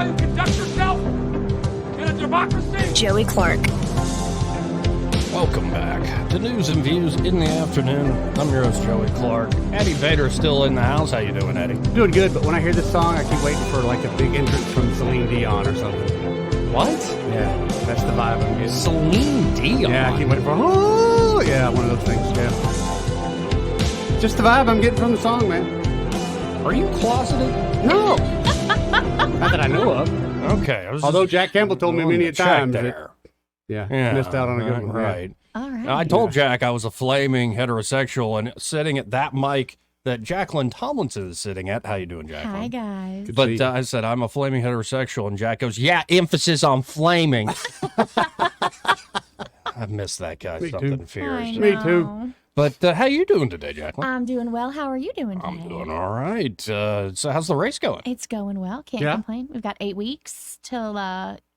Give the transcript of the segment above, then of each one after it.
how you conduct yourself in a democracy? Joey Clark. Welcome back to News and Views in the Afternoon. I'm your host, Joey Clark. Eddie Vader's still in the house. How you doing, Eddie? Doing good, but when I hear this song, I keep waiting for like a big entrance from Celine Dion or something. What? Yeah, that's the vibe I'm getting. Celine Dion? Yeah, I keep waiting for, oh, yeah, one of those things, yeah. Just the vibe I'm getting from the song, man. Are you closeted? No. Not that I know of. Okay. Although Jack Campbell told me many a time. there. Yeah, Yeah, missed out on a good one. Right. All right. I told Jack I was a flaming heterosexual, and sitting at that mic that Jacquelyn Tomlinson is sitting at. How you doing, Jacquelyn? Hi, guys. Good to But see you. I said, I'm a flaming heterosexual, and Jack goes, yeah, emphasis on flaming. I miss that guy. Me Something too. fierce. Me too. But how you doing today, Jacquelyn? I'm doing well. How are you doing today? I'm doing all right. So how's the race going? It's going well. Can't Yeah. complain. We've got 8 weeks till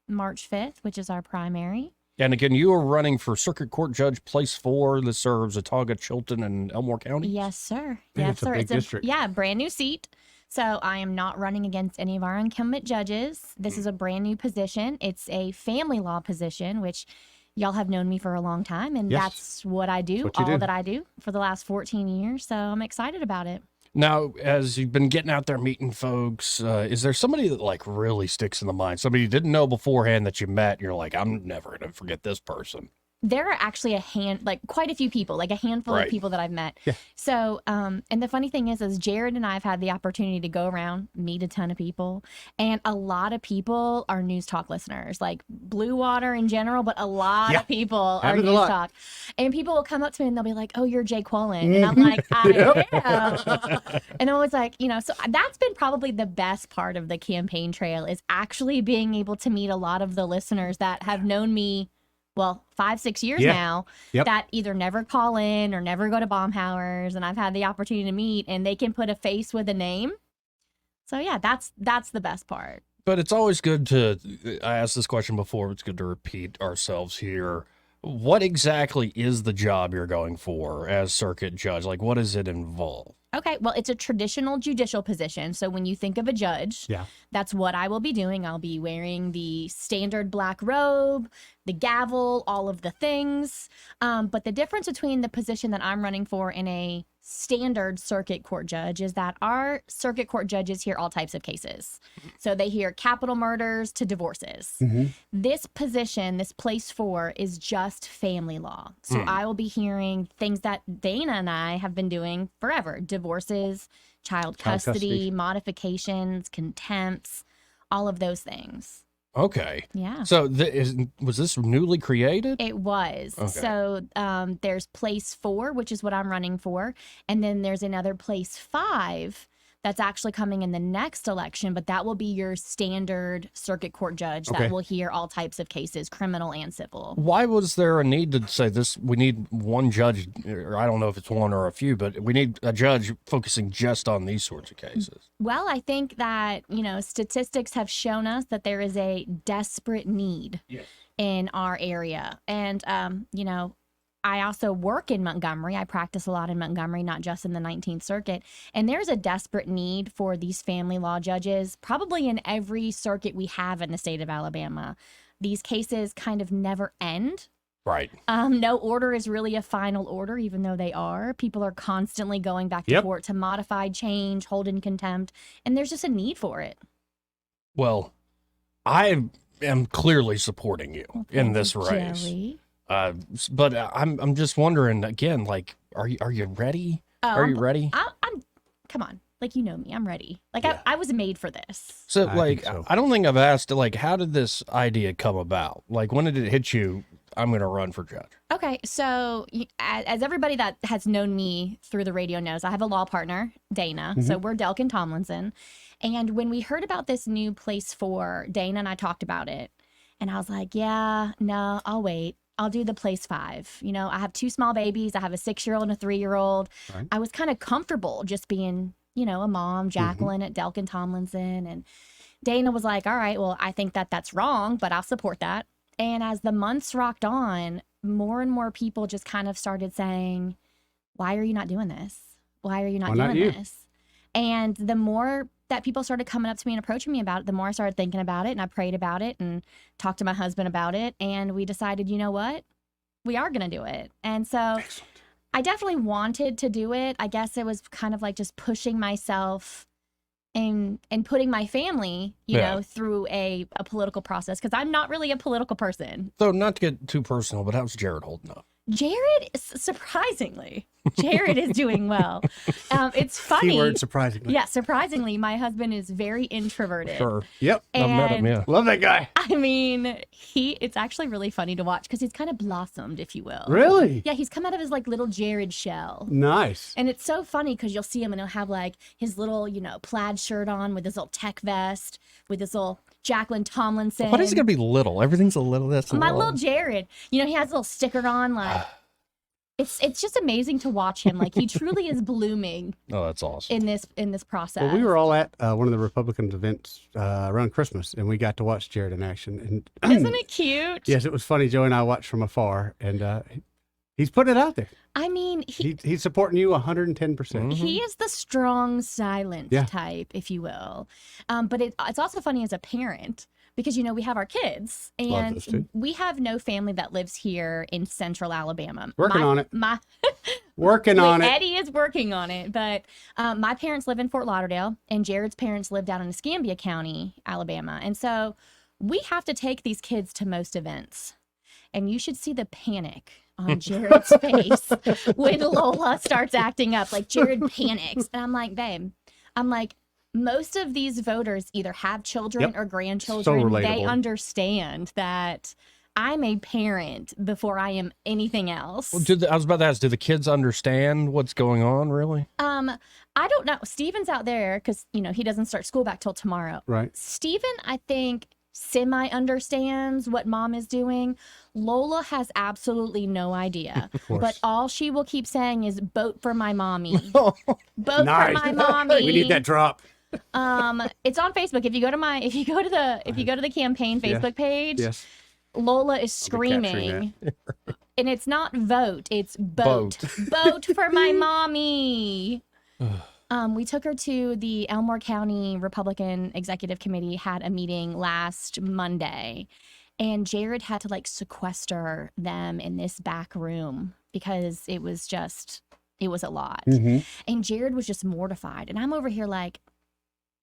March 5th, which is our primary. And again, you are running for Circuit Court Judge Place 4. This serves Autauga, Chilton, and Elmore County? Yes, sir. Man, Yes, it's a sir. big district. Yeah, brand new seat. So I am not running against any of our incumbent judges. This is a brand new position. It's a family law position, which y'all have known me for a long time, and Yes. that's what I do, That's what you all do. that I do for the last 14 years. So I'm excited about it. Now, as you've been getting out there meeting folks, is there somebody that like really sticks in the mind? Somebody you didn't know beforehand that you met, and you're like, I'm never going to forget this person. There are actually quite a few people, like a handful Right. of people that I've met. Yeah. So, and the funny thing is Jared and I have had the opportunity to go around, meet a ton of people, and a lot of people are News Talk listeners, like Blue Water in general, but a lot Yeah. of people are Happens a News lot. Talk. And people will come up to me and they'll be like, oh, you're Jacquelyn. And I'm like, I am. And I'm always like, so that's been probably the best part of the campaign trail is actually being able to meet a lot of the listeners that have known me 5-6 years Yeah. now Yep. that either never call in or never go to bomb hours, and I've had the opportunity to meet, and they can put a face with a name. So yeah, that's the best part. But it's always good to, I asked this question before, it's good to repeat ourselves here. What exactly is the job you're going for as circuit judge? Like, what does it involve? Okay, well, it's a traditional judicial position. So when you think of a judge, Yeah. that's what I will be doing. I'll be wearing the standard black robe, the gavel, all of the things. But the difference between the position that I'm running for and a standard circuit court judge is that our circuit court judges hear all types of cases. So they hear capital murders to divorces. Mm-hmm. This position, this place 4, is just family law. So I will be hearing things that Dana and I have been doing forever: divorces, child custody, modifications, contempts, all of those things. Okay. Yeah. So was this newly created? It was. Okay. So there's place 4, which is what I'm running for. And then there's another place 5 that's actually coming in the next election, but that will be your standard circuit court judge Okay. that will hear all types of cases, criminal and civil. Why was there a need to say this? We need one judge, or I don't know if it's one or a few, but we need a judge focusing just on these sorts of cases. Well, I think that, statistics have shown us that there is a desperate need in our area. And, I also work in Montgomery. I practice a lot in Montgomery, not just in the 19th Circuit. And there's a desperate need for these family law judges, probably in every circuit we have in the state of Alabama. These cases kind of never end. Right. No order is really a final order, even though they are. People are constantly going back to Yep. court to modify, change, hold in contempt, and there's just a need for it. Well, I am clearly supporting you in this race. Joey. But I'm just wondering again, like, are you ready? Are you ready? I'm come on. Like, you know me, I'm ready. Like, Yeah. I was made for this. So, I like, think so. I don't think I've asked, like, how did this idea come about? Like, when did it hit you? I'm going to run for judge. Okay, so as everybody that has known me through the radio knows, I have a law partner, Dana. So we're Delk and Tomlinson. And when we heard about this new place 4, Dana and I talked about it. And I was like, yeah, no, I'll wait. I'll do the place 5. I have 2 small babies. I have a 6-year-old and a 3-year-old. Right. I was kind of comfortable just being, a mom, Jacquelyn at Delk and Tomlinson. And Dana was like, all right, well, I think that that's wrong, but I'll support that. And as the months rocked on, more and more people just kind of started saying, why are you not doing this? Why are you not Why not doing you? this? And the more that people started coming up to me and approaching me about it, the more I started thinking about it, and I prayed about it and talked to my husband about it. And we decided, you know what? We are going to do it. And so Excellent. I definitely wanted to do it. I guess it was kind of like just pushing myself and putting my family, you know, through a political process, because I'm not really a political person. So not to get too personal, but how's Jared holding up? Jared, surprisingly, Jared is doing well. It's funny. Keyword surprisingly. Yeah, surprisingly, my husband is very introverted. Sure. Yep. I've met him, yeah. Love that guy. I mean, it's actually really funny to watch because he's kind of blossomed, if you will. Really? Yeah, he's come out of his like little Jared shell. Nice. And it's so funny because you'll see him and he'll have like his little, you know, plaid shirt on with his little tech vest, with his little Jacquelyn Tomlinson. Why is he gonna be little? Everything's a little. That's My little Jared. You know, he has a little sticker on. Like, it's just amazing to watch him. Like, he truly is blooming. Oh, that's awesome. In this process. Well, we were all at one of the Republicans events around Christmas, and we got to watch Jared in action. And Isn't it cute? Yes, it was funny. Joey and I watched from afar, and he's putting it out there. I mean, He's supporting you 110%. he is the strong silence type, if you will. But it's also funny as a parent because, you know, we have our kids Love those and too. we have no family that lives here in central Alabama. Working on it. Working on it. Eddie is working on it. But my parents live in Fort Lauderdale and Jared's parents live down in Escambia County, Alabama. And so we have to take these kids to most events. And you should see the panic on Jared's face when Lola starts acting up. Like, Jared panics. And I'm like, babe, most of these voters either have children or grandchildren. So relatable. They understand that I'm a parent before I am anything else. Well, I was about to ask, do the kids understand what's going on, really? I don't know. Steven's out there because, you know, he doesn't start school back till tomorrow. Right. Steven, I think, semi understands what mom is doing. Lola has absolutely no idea. But all she will keep saying is vote for my mommy. Vote for my mommy. We need that drop. It's on Facebook. If you go to the campaign Facebook page, Lola is screaming. And it's not vote, it's vote. Vote for my mommy. We took her to the Elmore County Republican Executive Committee, had a meeting last Monday, and Jared had to like sequester them in this back room because it was a lot. And Jared was just mortified. And I'm over here like,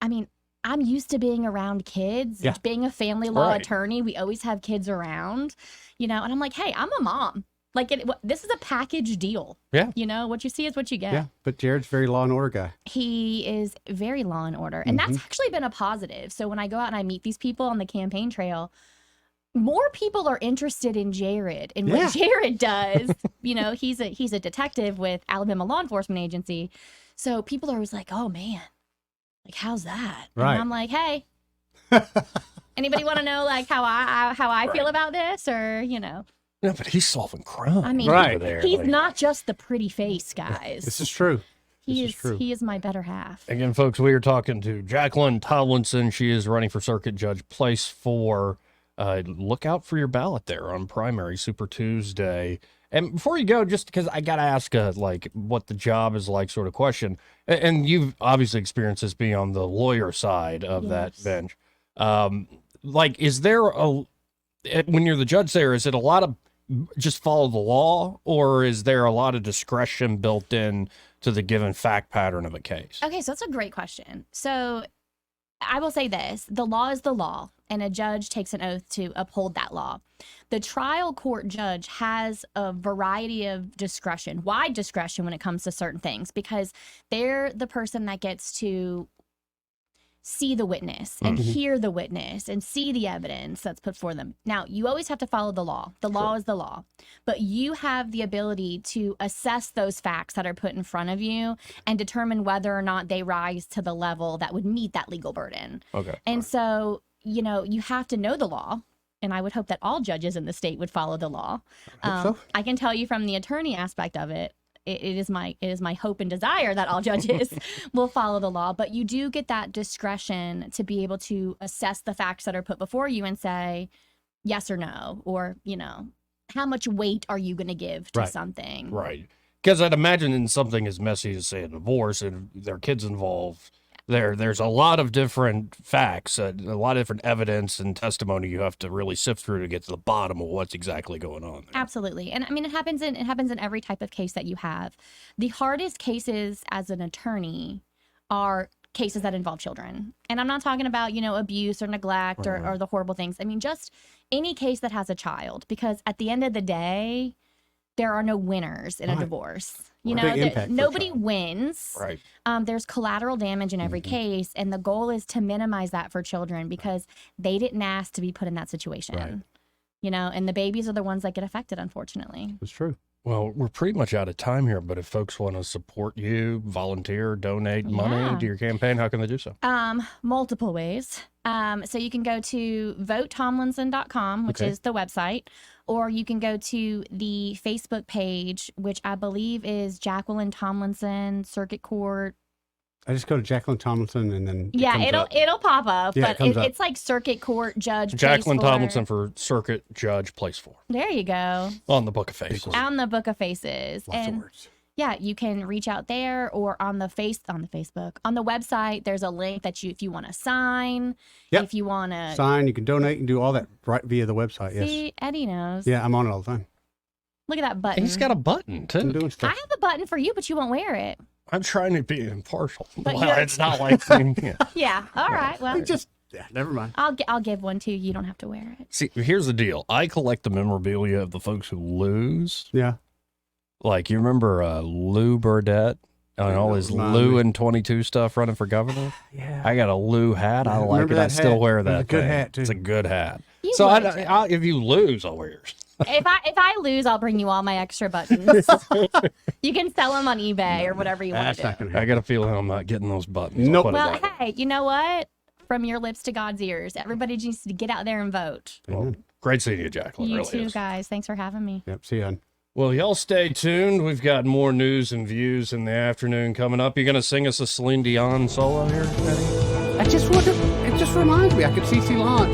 I mean, I'm used to being around kids, being a family law attorney. We always have kids around, you know, and I'm like, hey, I'm a mom. Like, this is a package deal. Yeah. You know, what you see is what you get. Yeah, but Jared's very law and order guy. He is very law and order. And that's actually been a positive. So when I go out and I meet these people on the campaign trail, more people are interested in Jared and what Jared does. You know, he's a detective with Alabama Law Enforcement Agency. So people are always like, oh, man, like, how's that? Right. And I'm like, hey, anybody want to know, like, how I feel about this? Or, you know. No, but he's solving crime. I mean, he's not just the pretty face, guys. This is true. He is my better half. Again, folks, we are talking to Jacquelyn Tomlinson. She is running for Circuit Judge Place 4. Look out for your ballot there on primary Super Tuesday. And before you go, just because I got to ask like what the job is like sort of question. And you've obviously experienced this being on the lawyer side of that bench. Like, is there when you're the judge there, is it a lot of just follow the law, or is there a lot of discretion built in to the given fact pattern of a case? Okay, so that's a great question. So I will say this, the law is the law, and a judge takes an oath to uphold that law. The trial court judge has a variety of discretion, wide discretion when it comes to certain things, because they're the person that gets to see the witness and hear the witness and see the evidence that's put for them. Now, you always have to follow the law. The law is the law. But you have the ability to assess those facts that are put in front of you and determine whether or not they rise to the level that would meet that legal burden. Okay. And so, you know, you have to know the law. And I would hope that all judges in the state would follow the law. I can tell you from the attorney aspect of it, it is my hope and desire that all judges will follow the law, but you do get that discretion to be able to assess the facts that are put before you and say yes or no, or, you know, how much weight are you going to give to something? Right. Because I'd imagine in something as messy as, say, a divorce, and there are kids involved, there's a lot of different facts, a lot of different evidence and testimony you have to really sift through to get to the bottom of what's exactly going on there. Absolutely. And I mean, it happens in every type of case that you have. The hardest cases as an attorney are cases that involve children. And I'm not talking about, abuse or neglect or the horrible things. I mean, just any case that has a child, because at the end of the day, there are no winners in a divorce. Nobody wins. Right. There's collateral damage in every case, and the goal is to minimize that for children because they didn't ask to be put in that situation. Right. And the babies are the ones that get affected, unfortunately. It's true. Well, we're pretty much out of time here, but if folks want to support you, volunteer, donate money to your campaign, how can they do so? Multiple ways. So you can go to votetomlinson.com, which is the website, or you can go to the Facebook page, which I believe is Jacquelyn Tomlinson Circuit Court. I just go to Jacquelyn Tomlinson and then it'll pop up, Yeah, but it's like Circuit Court Judge. Jacquelyn Tomlinson for Circuit Judge Place 4. There you go. On the Book of Faces. On the Book of Faces. Lots of words. Yeah, you can reach out there or on the Facebook. On the website, there's a link that if you want to sign, if you want to sign, you can donate and do all that right via the website. See, Yes. Eddie knows. Yeah, I'm on it all the time. Look at that button. He's got a button, too. I'm doing I stuff. have a button for you, but you won't wear it. I'm trying to be impartial. But Well, you're- it's not like... Yeah. All right. Well, Never mind. I'll give one to you. You don't have to wear it. See, here's the deal. I collect the memorabilia of the folks who lose. Yeah. Like, you remember Lou Burdett and all his Lou and 22 stuff running for governor? Yeah. I got a Lou hat. I like remember it. I that still hat. wear It was that a good thing. hat, too. It's a good hat. You So would, if you lose, I'll wear yours. if I lose, I'll bring you all my extra buttons. You can sell them on eBay or whatever you want That's to do. not going to I happen. got a feeling I'm not getting those buttons. Nope. I'll put it Well, that way. hey, you know what? From your lips to God's ears, everybody just needs to get out there and vote. Well, great seeing you, Jacquelyn. You really too, is. guys. Thanks for having me. Yep. See you on. Well, y'all stay tuned. We've got more news and views in the afternoon coming up. You going to sing us a Celine Dion solo here, Eddie? It just reminds me. I could see Celine.